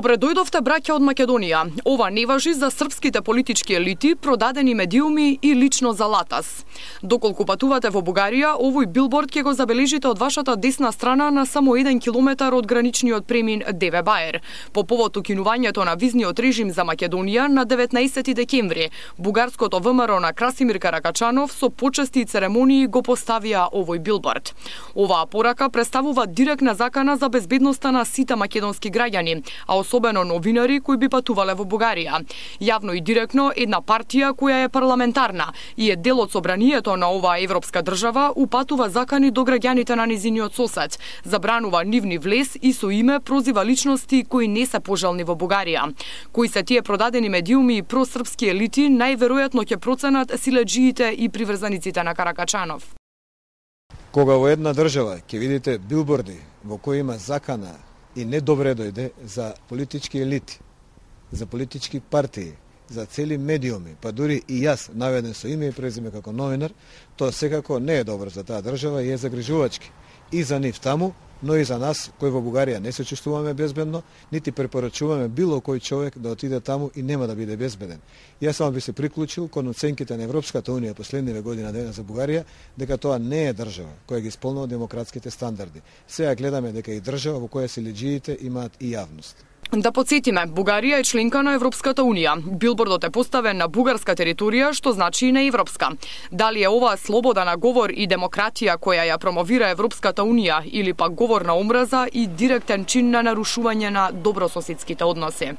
Добре дојдовте, браќа од Македонија. Ова не важи за српските политички елити, продадени медиуми и лично за Латас. Доколку патувате во Бугарија, овој билборд ќе го забележите од вашата десна страна на само 1 километар од граничниот премин Деве Баер. По повод укинувањето на визниот режим за Македонија на 19 декември, бугарското ВМРО на Красимир Каракачанов со почести и церемонии го поставија овој билборд. Оваа порака представува директна закана за безбедноста на сите македонски граѓани, а особено новинари кои би патувале во Бугарија. Јавно и директно една партија која е парламентарна и е дел од собранието на оваа европска држава упатува закани до граѓаните на низиниот сосед, забранува нивни влез и со име прозива личности кои не се пожелни во Бугарија. Кои се тие продадени медиуми и просрпски елити, најверојатно ќе проценат силеџиите и приврзаниците на Каракачанов. Кога во една држава ќе видите билборди во кои има закана и не добре дојде за политички елити, за политички партии, за цели медиуми, па дури и јас наведен со име и презиме како новинар, тоа секако не е добро за таа држава и е загрижувачки. И за нив таму, но и за нас, кои во Бугарија не се чувствуваме безбедно, нити препорачуваме било кој човек да отиде таму и нема да биде безбеден. Јас само би се приклучил кон оценките на Европската унија последниве година дена за Бугарија, дека тоа не е држава која ги исполнува демократските стандарди. Сега гледаме дека и држава во која силеџиите имаат и јавност. Да подсетиме, Бугарија е членка на Европската унија. Билбордот е поставен на бугарска територија, што значи и на европска. Дали е ова слобода на говор и демократија која ја промовира Европската унија или пак говор на омраза и директен чин на нарушување на добрососедските односи?